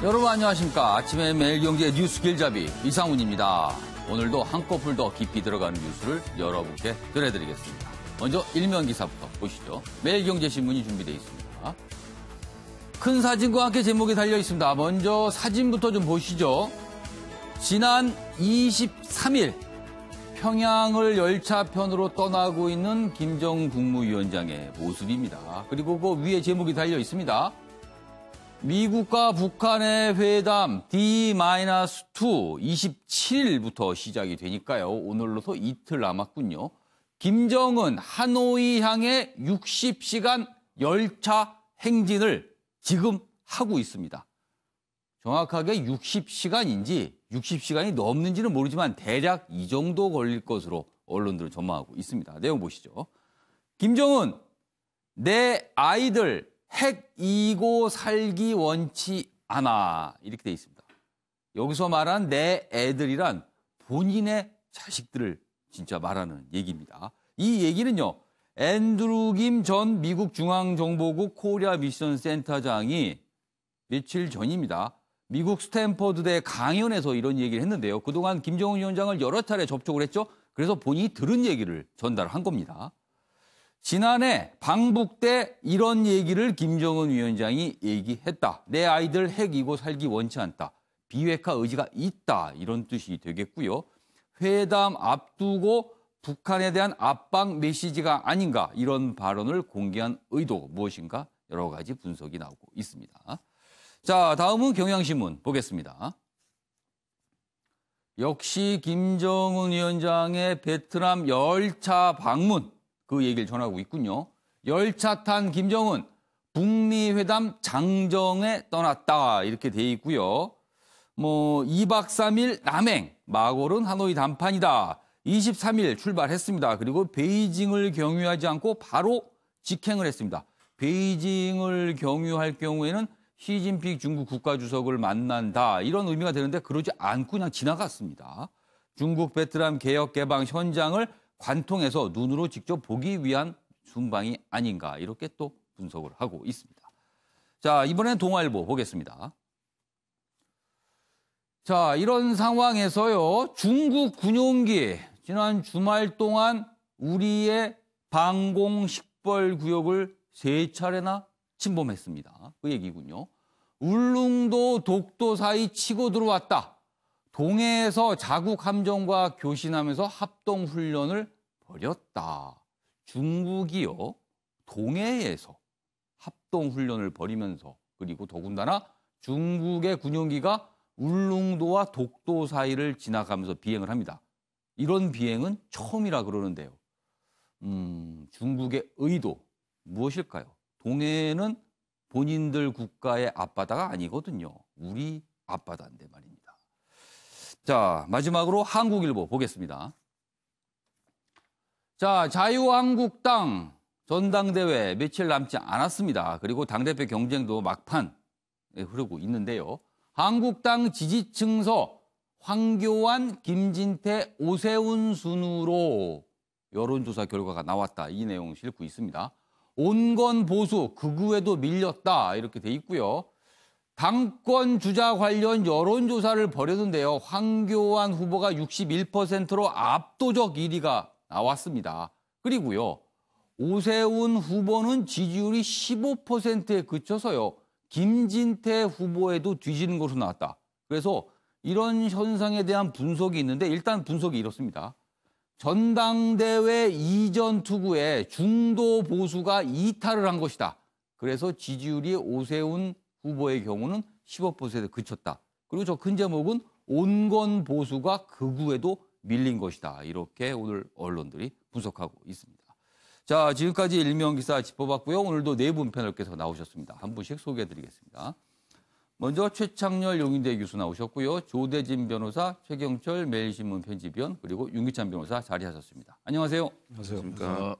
여러분 안녕하십니까. 아침에 매일경제 뉴스 길잡이 이상훈입니다. 오늘도 한꺼풀 더 깊이 들어가는 뉴스를 여러분께 전해드리겠습니다. 먼저 일면 기사부터 보시죠. 매일경제신문이 준비되어 있습니다. 큰 사진과 함께 제목이 달려 있습니다. 먼저 사진부터 좀 보시죠. 지난 23일 평양을 열차편으로 떠나고 있는 김정은 국무위원장의 모습입니다. 그리고 그 위에 제목이 달려 있습니다. 미국과 북한의 회담 D-2 27일부터 시작이 되니까요. 오늘로서 이틀 남았군요. 김정은 하노이 향해 60시간 열차 행진을 지금 하고 있습니다. 정확하게 60시간인지 60시간이 넘는지는 모르지만 대략 이 정도 걸릴 것으로 언론들은 전망하고 있습니다. 내용 보시죠. 김정은, 내 아이들 핵 이고 살기 원치 않아. 이렇게 돼 있습니다. 여기서 말한 내 애들이란 본인의 자식들을 진짜 말하는 얘기입니다. 이 얘기는요. 앤드루 김 전 미국 중앙정보국 코리아 미션 센터장이 며칠 전입니다. 미국 스탠퍼드대 강연에서 이런 얘기를 했는데요. 그동안 김정은 위원장을 여러 차례 접촉을 했죠. 그래서 본인이 들은 얘기를 전달한 겁니다. 지난해 방북 때 이런 얘기를 김정은 위원장이 얘기했다. 내 아이들 핵 이고 살기 원치 않다. 비핵화 의지가 있다. 이런 뜻이 되겠고요. 회담 앞두고 북한에 대한 압박 메시지가 아닌가 이런 발언을 공개한 의도 무엇인가 여러 가지 분석이 나오고 있습니다. 자, 다음은 경향신문 보겠습니다. 역시 김정은 위원장의 베트남 열차 방문 그 얘기를 전하고 있군요. 열차 탄 김정은 북미 회담 장정에 떠났다 이렇게 돼 있고요. 2박 3일 남행 마골은 하노이 단판이다. 23일 출발했습니다. 그리고 베이징을 경유하지 않고 바로 직행을 했습니다. 베이징을 경유할 경우에는 시진핑 중국 국가주석을 만난다 이런 의미가 되는데 그러지 않고 그냥 지나갔습니다. 중국 베트남 개혁 개방 현장을 관통해서 눈으로 직접 보기 위한 순방이 아닌가 이렇게 또 분석을 하고 있습니다. 자, 이번엔 동아일보 보겠습니다. 자, 이런 상황에서요. 중국 군용기 지난 주말 동안 우리의 방공 식별 구역을 3차례나 침범했습니다. 그 얘기군요. 울릉도 독도 사이 치고 들어왔다. 동해에서 자국 함정과 교신하면서 합동훈련을 벌였다. 중국이요. 동해에서 합동훈련을 벌이면서 그리고 더군다나 중국의 군용기가 울릉도와 독도 사이를 지나가면서 비행을 합니다. 이런 비행은 처음이라 그러는데요. 중국의 의도 무엇일까요? 동해는 본인들 국가의 앞바다가 아니거든요. 우리 앞바다인데 말입니다. 자, 마지막으로 한국일보 보겠습니다. 자, 자유한국당 전당대회 며칠 남지 않았습니다. 그리고 당대표 경쟁도 막판에 흐르고 있는데요. 한국당 지지층서 황교안, 김진태, 오세훈 순으로 여론조사 결과가 나왔다. 이 내용 싣고 있습니다. 온건 보수, 극우에도 밀렸다. 이렇게 돼 있고요. 당권 주자 관련 여론조사를 벌였는데요. 황교안 후보가 61%로 압도적 1위가 나왔습니다. 그리고요. 오세훈 후보는 지지율이 15%에 그쳐서요. 김진태 후보에도 뒤지는 것으로 나왔다. 그래서 이런 현상에 대한 분석이 있는데 일단 분석이 이렇습니다. 전당대회 이전 투구에 중도 보수가 이탈을 한 것이다. 그래서 지지율이 오세훈 후보의 경우는 15%에 그쳤다. 그리고 저 큰 제목은 온건 보수가 극우에도 밀린 것이다. 이렇게 오늘 언론들이 분석하고 있습니다. 자, 지금까지 일면 기사 짚어봤고요. 오늘도 네 분 패널께서 나오셨습니다. 한 분씩 소개해드리겠습니다. 먼저 최창렬 용인대 교수 나오셨고요. 조대진 변호사, 최경철 매일신문 편집위원, 그리고 윤기찬 변호사 자리하셨습니다. 안녕하세요. 안녕하세요.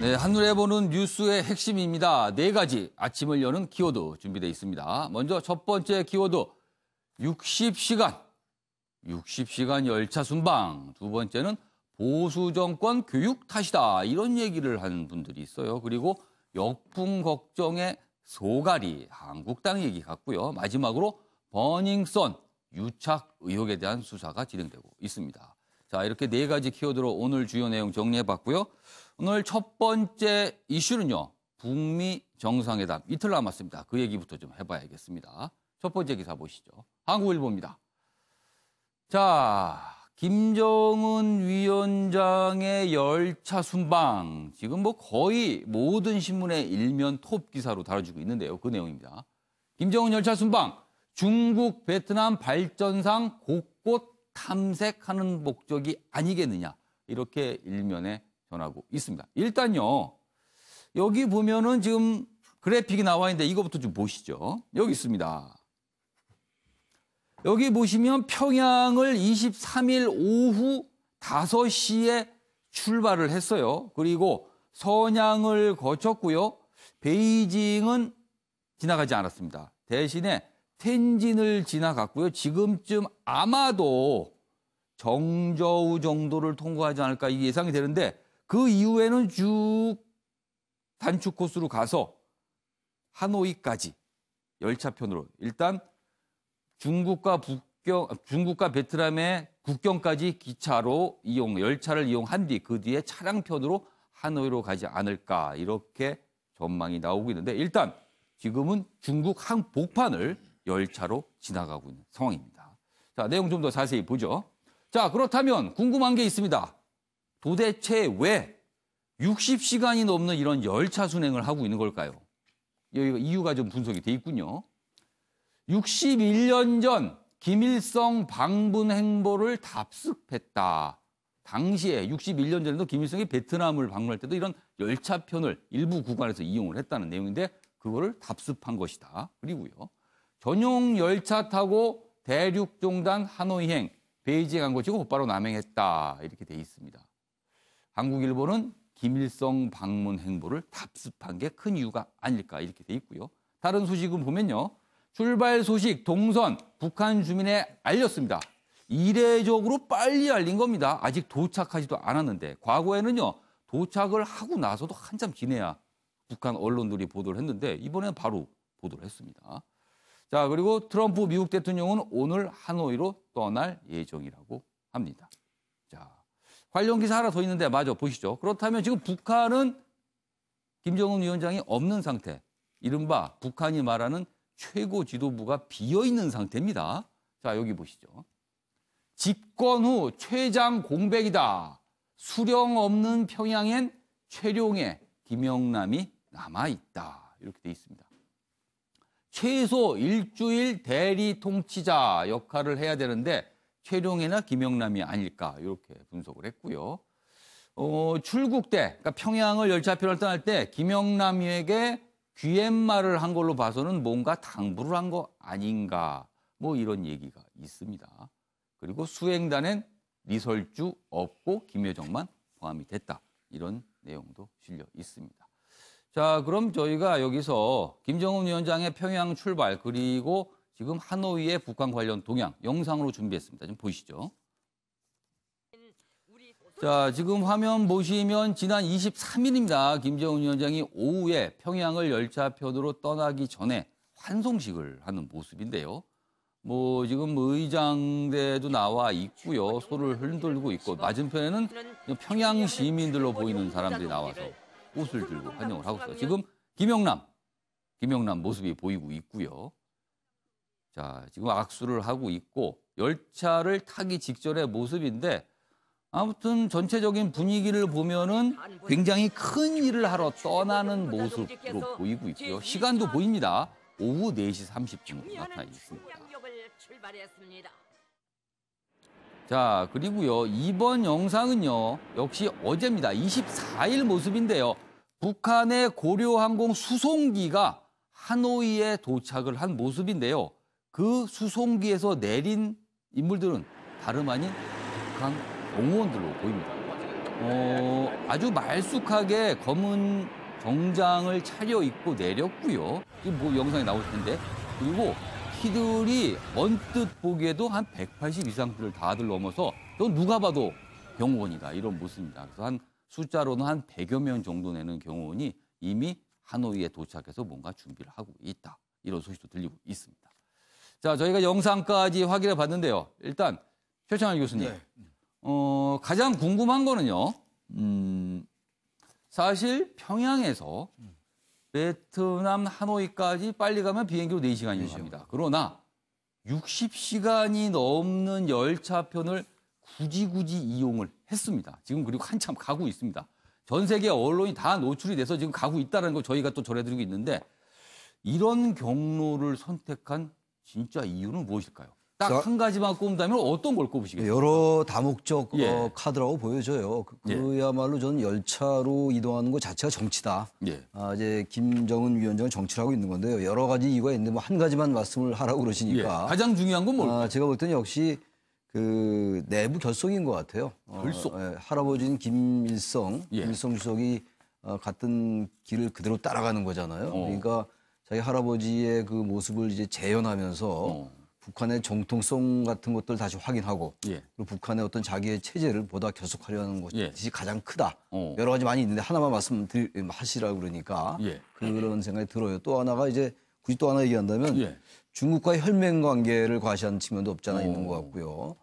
네, 한눈에 보는 뉴스의 핵심입니다. 4가지 아침을 여는 키워드 준비되어 있습니다. 먼저 첫 번째 키워드 60시간 열차 순방. 두 번째는 보수 정권 교육 탓이다. 이런 얘기를 하는 분들이 있어요. 그리고 역풍 걱정에 소갈이 한국당 얘기 같고요. 마지막으로 버닝썬 유착 의혹에 대한 수사가 진행되고 있습니다. 자, 이렇게 네 가지 키워드로 오늘 주요 내용 정리해봤고요. 오늘 첫 번째 이슈는요. 북미 정상회담 이틀 남았습니다. 그 얘기부터 좀 해봐야겠습니다. 첫 번째 기사 보시죠. 한국일보입니다. 자, 김정은 위원장의 열차 순방. 지금 뭐 거의 모든 신문의 일면 톱 기사로 다뤄지고 있는데요. 그 내용입니다. 김정은 열차 순방. 중국, 베트남 발전상 곳곳 탐색하는 목적이 아니겠느냐. 이렇게 일면에 전하고 있습니다. 일단요. 여기 보면은 지금 그래픽이 나와 있는데 이거부터 좀 보시죠. 여기 있습니다. 여기 보시면 평양을 23일 오후 5시에 출발을 했어요. 그리고 선양을 거쳤고요. 베이징은 지나가지 않았습니다. 대신에 텐진을 지나갔고요. 지금쯤 아마도 정저우 정도를 통과하지 않을까 예상이 되는데 그 이후에는 쭉 단축 코스로 가서 하노이까지 열차편으로 일단 중국과 베트남의 국경까지 기차로 열차를 이용한 뒤 그 뒤에 차량편으로 하노이로 가지 않을까 이렇게 전망이 나오고 있는데 일단 지금은 중국 항복판을 열차로 지나가고 있는 상황입니다. 자, 내용 좀 더 자세히 보죠. 자, 그렇다면 궁금한 게 있습니다. 도대체 왜 60시간이 넘는 이런 열차 순행을 하고 있는 걸까요? 여기가 이유가 좀 분석이 돼 있군요. 61년 전 김일성 방문 행보를 답습했다. 당시에 61년 전에도 김일성이 베트남을 방문할 때도 이런 열차편을 일부 구간에서 이용을 했다는 내용인데 그거를 답습한 것이다. 그리고요. 전용 열차 타고 대륙종단 하노이행 베이징 간 것이고 곧바로 남행했다. 이렇게 돼 있습니다. 한국일보는 김일성 방문 행보를 답습한 게 큰 이유가 아닐까 이렇게 돼 있고요. 다른 소식은 보면요. 출발 소식 동선 북한 주민에 알렸습니다. 이례적으로 빨리 알린 겁니다. 아직 도착하지도 않았는데 과거에는요. 도착을 하고 나서도 한참 지내야 북한 언론들이 보도를 했는데 이번에는 바로 보도를 했습니다. 자, 그리고 트럼프 미국 대통령은 오늘 하노이로 떠날 예정이라고 합니다. 자, 관련 기사 하나 더 있는데 마저 보시죠. 그렇다면 지금 북한은 김정은 위원장이 없는 상태. 이른바 북한이 말하는 최고 지도부가 비어있는 상태입니다. 자, 여기 보시죠. 집권 후 최장 공백이다. 수령 없는 평양엔 최룡해 김영남이 남아있다. 이렇게 돼 있습니다. 최소 일주일 대리 통치자 역할을 해야 되는데 최룡해나 김영남이 아닐까 이렇게 분석을 했고요. 출국 때, 그러니까 평양을 열차편을 떠날 때 김영남에게 귀옛말을 한 걸로 봐서는 뭔가 당부를 한 거 아닌가 뭐 이런 얘기가 있습니다. 그리고 수행단엔 리설주 없고 김여정만 포함이 됐다. 이런 내용도 실려 있습니다. 자, 그럼 저희가 여기서 김정은 위원장의 평양 출발 그리고 지금 하노이의 북한 관련 동향 영상으로 준비했습니다. 좀 보시죠. 자, 지금 화면 보시면 지난 23일입니다. 김정은 위원장이 오후에 평양을 열차편으로 떠나기 전에 환송식을 하는 모습인데요. 뭐 지금 의장대도 나와 있고요. 소를 흔들고 있고 맞은편에는 평양 시민들로 보이는 사람들이 나와서 옷을 들고 환영을 하고 있어요. 지금 김영남 모습이 보이고 있고요. 자, 지금 악수를 하고 있고 열차를 타기 직전의 모습인데 아무튼 전체적인 분위기를 보면은 굉장히 큰 일을 하러 떠나는 모습으로 보이고 있고요. 시간도 보입니다. 오후 4시 30분 나타나 있습니다. 자, 그리고요. 이번 영상은요. 역시 어제입니다. 24일 모습인데요. 북한의 고려항공 수송기가 하노이에 도착을 한 모습인데요. 그 수송기에서 내린 인물들은 다름 아닌 북한 공무원들로 보입니다. 아주 말쑥하게 검은 정장을 차려입고 내렸고요. 지금 뭐 영상이 나올 텐데. 그리고 키들이 언뜻 보기에도 한 180 이상들을 다들 넘어서 또 누가 봐도 경호원이다 이런 모습입니다. 그래서 한 숫자로는 한 100여 명 정도 되는 경호원이 이미 하노이에 도착해서 뭔가 준비를 하고 있다. 이런 소식도 들리고 있습니다. 자, 저희가 영상까지 확인해 봤는데요. 일단 최창할 교수님, 네. 가장 궁금한 거는요. 사실 평양에서 베트남 하노이까지 빨리 가면 비행기로 4시간이면 갑니다. 그러나 60시간이 넘는 열차편을 굳이 이용을 했습니다. 지금 그리고 한참 가고 있습니다. 전 세계 언론이 다 노출이 돼서 지금 가고 있다는 걸 저희가 또 전해드리고 있는데 이런 경로를 선택한 진짜 이유는 무엇일까요? 딱 한 가지만 꼽는다면 어떤 걸 꼽으시겠어요? 여러 다목적 예. 카드라고 보여져요. 그야말로 저는 열차로 이동하는 것 자체가 정치다. 예. 이제 김정은 위원장은 정치를 하고 있는 건데요. 여러 가지 이유가 있는데 뭐 한 가지만 말씀을 하라고 예. 그러시니까. 가장 중요한 건 뭘까요? 제가 볼 때는 역시 그 내부 결속인 것 같아요. 결속? 할아버지는 김일성, 예. 김일성 주석이 갔던 길을 그대로 따라가는 거잖아요. 그러니까 자기 할아버지의 그 모습을 이제 재현하면서 북한의 정통성 같은 것들 다시 확인하고 예. 그리고 북한의 어떤 자기의 체제를 보다 결속하려는 것이 예. 가장 크다. 어. 여러 가지 많이 있는데 하나만 말씀하시라고 그러니까 예. 그런 생각이 들어요. 또 하나가 이제 굳이 또 하나 얘기한다면 예. 중국과의 혈맹 관계를 과시하는 측면도 없지 않아 있는 것 같고요.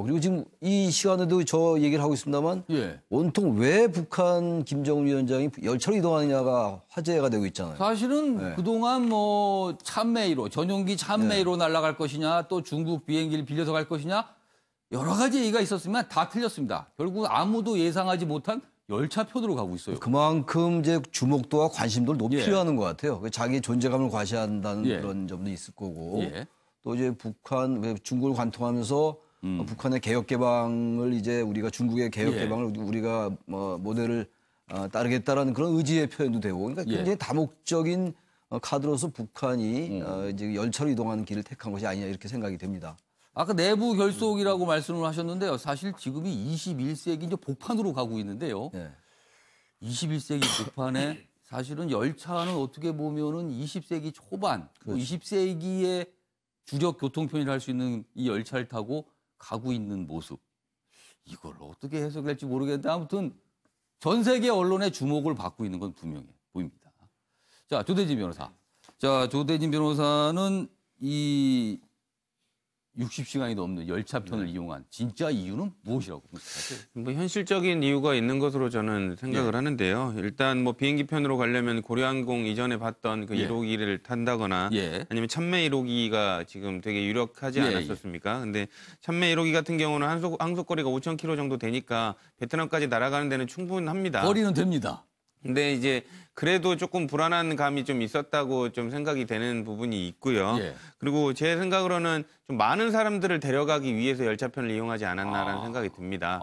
그리고 지금 이 시간에도 저 얘기를 하고 있습니다만 예. 온통 왜 북한 김정은 위원장이 열차로 이동하느냐가 화제가 되고 있잖아요. 사실은 네. 그동안 뭐 참메이로 전용기 참메이로 날아갈 것이냐 또 중국 비행기를 빌려서 갈 것이냐 여러 가지 얘기가 있었으면 다 틀렸습니다. 결국 아무도 예상하지 못한 열차편으로 가고 있어요. 그만큼 이제 주목도와 관심도를 예. 높이려 하는 것 같아요. 자기의 존재감을 과시한다는 예. 그런 점도 있을 거고 예. 또 이제 중국을 관통하면서 북한의 개혁 개방을 이제 우리가 중국의 개혁 예. 개방을 우리가 모델을 따르겠다라는 그런 의지의 표현도 되고 그러니까 예. 굉장히 다목적인 카드로서 북한이 이제 열차로 이동하는 길을 택한 것이 아니냐 이렇게 생각이 됩니다. 아까 내부 결속이라고 말씀을 하셨는데요. 사실 지금이 21세기 이제 복판으로 가고 있는데요. 네. 21세기 복판에 사실은 열차는 어떻게 보면은 20세기 초반, 그렇죠. 20세기의 주력 교통편이라 할 수 있는 이 열차를 타고 가고 있는 모습. 이걸 어떻게 해석할지 모르겠는데 아무튼 전 세계 언론의 주목을 받고 있는 건 분명해 보입니다. 자, 조대진 변호사. 자, 조대진 변호사는 이 60시간이 넘는 열차편을 이용한 진짜 이유는 무엇이라고 생각하세요? 뭐 현실적인 이유가 있는 것으로 저는 생각을 하는데요. 일단 뭐 비행기 편으로 가려면 고려항공 이전에 봤던 그 예. 1호기를 탄다거나 예. 아니면 참매 1호기가 지금 되게 유력하지 예, 않았었습니까? 근데 참매 1호기 같은 경우는 항속거리가 5,000km 정도 되니까 베트남까지 날아가는 데는 충분합니다. 거리는 됩니다. 근데 이제 그래도 조금 불안한 감이 좀 있었다고 좀 생각이 되는 부분이 있고요. 예. 그리고 제 생각으로는 좀 많은 사람들을 데려가기 위해서 열차편을 이용하지 않았나라는 생각이 듭니다.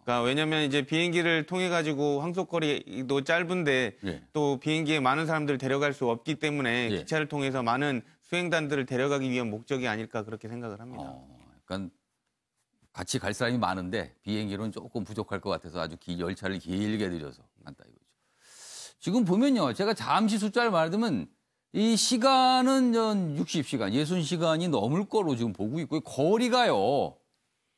그러니까 왜냐하면 이제 비행기를 통해 가지고 항속거리도 짧은데 예. 또 비행기에 많은 사람들을 데려갈 수 없기 때문에 예. 기차를 통해서 많은 수행단들을 데려가기 위한 목적이 아닐까 그렇게 생각을 합니다. 약간 같이 갈 사람이 많은데 비행기로는 조금 부족할 것 같아서 아주 열차를 길게 들여서 간다 이거죠. 지금 보면요. 제가 잠시 숫자를 말하자면 이 시간은 60시간, 60시간이 넘을 거로 지금 보고 있고요. 거리가요.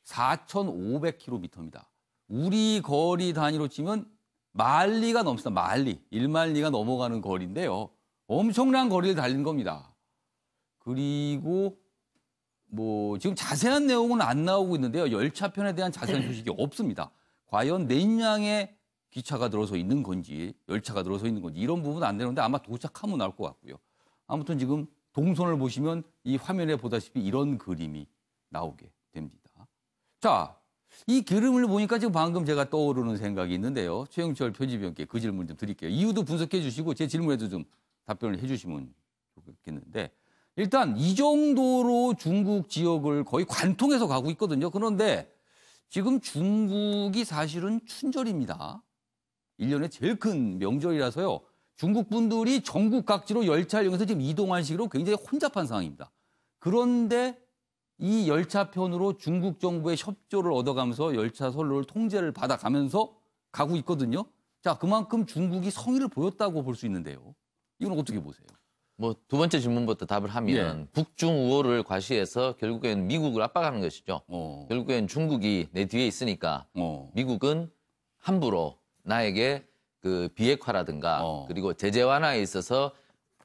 4,500km입니다. 우리 거리 단위로 치면 만리가 넘습니다. 만리. 1만리가 넘어가는 거리인데요. 엄청난 거리를 달린 겁니다. 그리고 뭐 지금 자세한 내용은 안 나오고 있는데요. 열차편에 대한 자세한 소식이 없습니다. 과연 몇 량의 기차가 들어서 있는 건지 열차가 들어서 있는 건지 이런 부분은 안 되는데 아마 도착하면 나올 것 같고요. 아무튼 지금 동선을 보시면 이 화면에 보다시피 이런 그림이 나오게 됩니다. 자, 이 그림을 보니까 지금 방금 제가 떠오르는 생각이 있는데요. 최영철 표지위원께 그 질문 좀 드릴게요. 이유도 분석해 주시고 제 질문에도 좀 답변을 해 주시면 좋겠는데 일단 이 정도로 중국 지역을 거의 관통해서 가고 있거든요. 그런데 지금 중국이 사실은 춘절입니다. 1년에 제일 큰 명절이라서요. 중국 분들이 전국 각지로 열차를 이용해서 지금 이동한 식으로 굉장히 혼잡한 상황입니다. 그런데 이 열차편으로 중국 정부의 협조를 얻어가면서 열차 선로를 통제를 받아가면서 가고 있거든요. 자, 그만큼 중국이 성의를 보였다고 볼 수 있는데요. 이건 어떻게 보세요? 뭐 두 번째 질문부터 답을 하면 북중 우호를 과시해서 결국엔 미국을 압박하는 것이죠. 결국엔 중국이 내 뒤에 있으니까 미국은 함부로 나에게 그 비핵화라든가 그리고 제재 완화에 있어서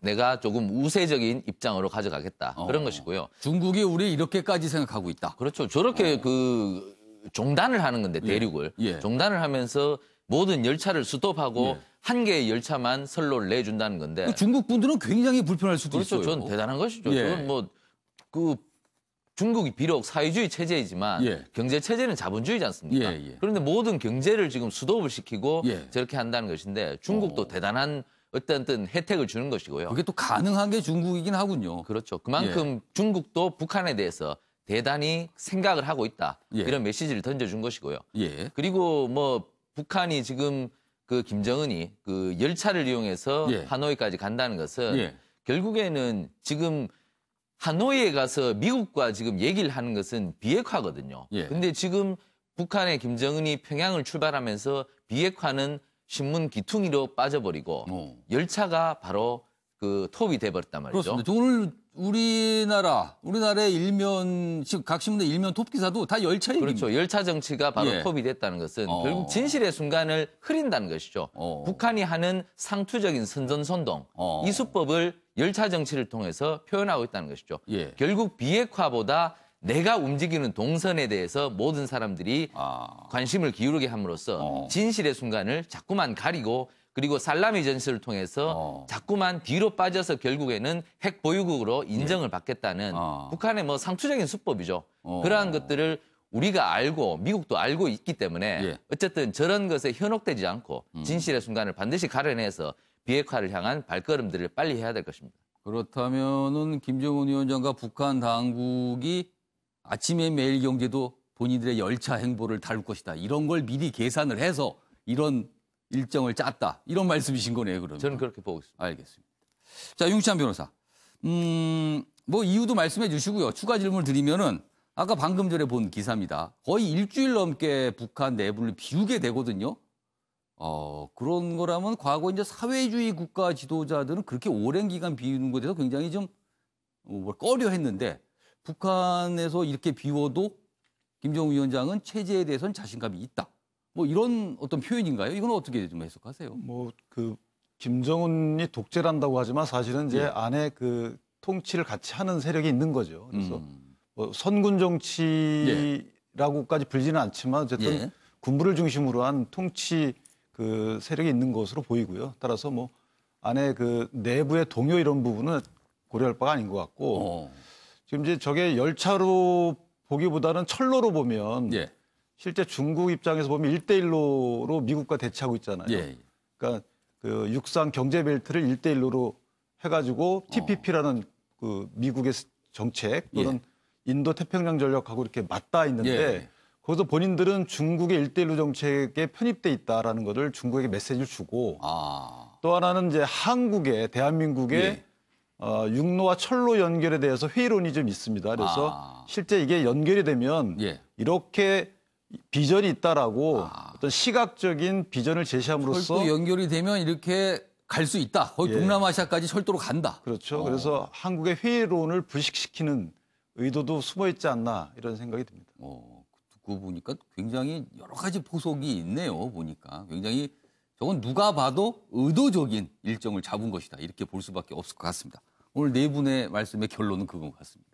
내가 조금 우세적인 입장으로 가져가겠다. 그런 것이고요. 중국이 우리 이렇게까지 생각하고 있다. 그렇죠. 저렇게 그 종단을 하는 건데 대륙을. 종단을 하면서 모든 열차를 스톱하고 한 개의 열차만 선로를 내준다는 건데. 그 중국 분들은 굉장히 불편할 수도 그렇죠. 있어요. 전 대단한 것이죠. 저는 뭐 그 중국이 비록 사회주의 체제이지만 경제 체제는 자본주의지 않습니까? 그런데 모든 경제를 지금 스톱을 시키고 저렇게 한다는 것인데 중국도 대단한 어떤 혜택을 주는 것이고요. 그게 또 가능한 게 중국이긴 하군요. 그렇죠. 그만큼 중국도 북한에 대해서 대단히 생각을 하고 있다. 이런 메시지를 던져준 것이고요. 그리고 뭐 북한이 지금 그 김정은이 그 열차를 이용해서 하노이까지 간다는 것은 결국에는 지금 하노이에 가서 미국과 지금 얘기를 하는 것은 비핵화거든요. 근데 지금 북한의 김정은이 평양을 출발하면서 비핵화는 신문 기퉁이로 빠져버리고 열차가 바로 그 톱이 돼버렸단 말이죠. 그렇습니다. 오늘 우리나라의 일면, 각 신문의 일면 톱 기사도 다 열차 얘기입니다. 그렇죠. 열차 정치가 바로 톱이 됐다는 것은 결국 진실의 순간을 흐린다는 것이죠. 북한이 하는 상투적인 선전선동, 이 수법을 열차 정치를 통해서 표현하고 있다는 것이죠. 결국 비핵화보다 내가 움직이는 동선에 대해서 모든 사람들이 관심을 기울이게 함으로써 진실의 순간을 자꾸만 가리고 그리고 살라미 전술을 통해서 자꾸만 뒤로 빠져서 결국에는 핵 보유국으로 인정을 받겠다는 북한의 뭐 상투적인 수법이죠. 그러한 것들을 우리가 알고 미국도 알고 있기 때문에 어쨌든 저런 것에 현혹되지 않고 진실의 순간을 반드시 가려내서 비핵화를 향한 발걸음들을 빨리 해야 될 것입니다. 그렇다면은 김정은 위원장과 북한 당국이 아침에 매일경제도 본인들의 열차 행보를 다룰 것이다. 이런 걸 미리 계산을 해서 이런 일정을 짰다. 이런 말씀이신 거네요, 그러면. 저는 그렇게 보고 있습니다. 알겠습니다. 자, 윤치환 변호사. 뭐 이유도 말씀해 주시고요. 추가 질문을 드리면은 아까 방금 전에 본 기사입니다. 거의 일주일 넘게 북한 내부를 비우게 되거든요. 그런 거라면 과거 이제 사회주의 국가 지도자들은 그렇게 오랜 기간 비우는 것에 대해서 굉장히 좀 꺼려 했는데 북한에서 이렇게 비워도 김정은 위원장은 체제에 대해서는 자신감이 있다. 뭐 이런 어떤 표현인가요? 이건 어떻게 좀 해석하세요? 뭐 그 김정은이 독재란다고 하지만 사실은 이제 안에 그 통치를 같이 하는 세력이 있는 거죠. 그래서 뭐 선군 정치라고까지 불지는 않지만 어쨌든 군부를 중심으로 한 통치 그 세력이 있는 것으로 보이고요. 따라서 뭐 안에 그 내부의 동요 이런 부분은 고려할 바가 아닌 것 같고 지금 이제 저게 열차로 보기보다는 철로로 보면 실제 중국 입장에서 보면 1대1로로 미국과 대치하고 있잖아요. 그러니까 그 육상 경제 벨트를 1대1로로 해가지고 TPP라는 그 미국의 정책 또는 인도 태평양 전략하고 이렇게 맞닿아 있는데 거기서 본인들은 중국의 1대1로 정책에 편입돼 있다라는 것을 중국에게 메시지를 주고 또 하나는 이제 한국의 대한민국의 육로와 철로 연결에 대해서 회의론이 좀 있습니다. 그래서 실제 이게 연결이 되면 이렇게 비전이 있다라고 어떤 시각적인 비전을 제시함으로써 철도 연결이 되면 이렇게 갈 수 있다. 거의 동남아시아까지 철도로 간다. 그렇죠. 그래서 한국의 회의론을 불식시키는 의도도 숨어 있지 않나 이런 생각이 듭니다. 듣고 보니까 굉장히 여러 가지 포석이 있네요. 보니까 굉장히 저건 누가 봐도 의도적인 일정을 잡은 것이다. 이렇게 볼 수밖에 없을 것 같습니다. 오늘 네 분의 말씀의 결론은 그건 같습니다.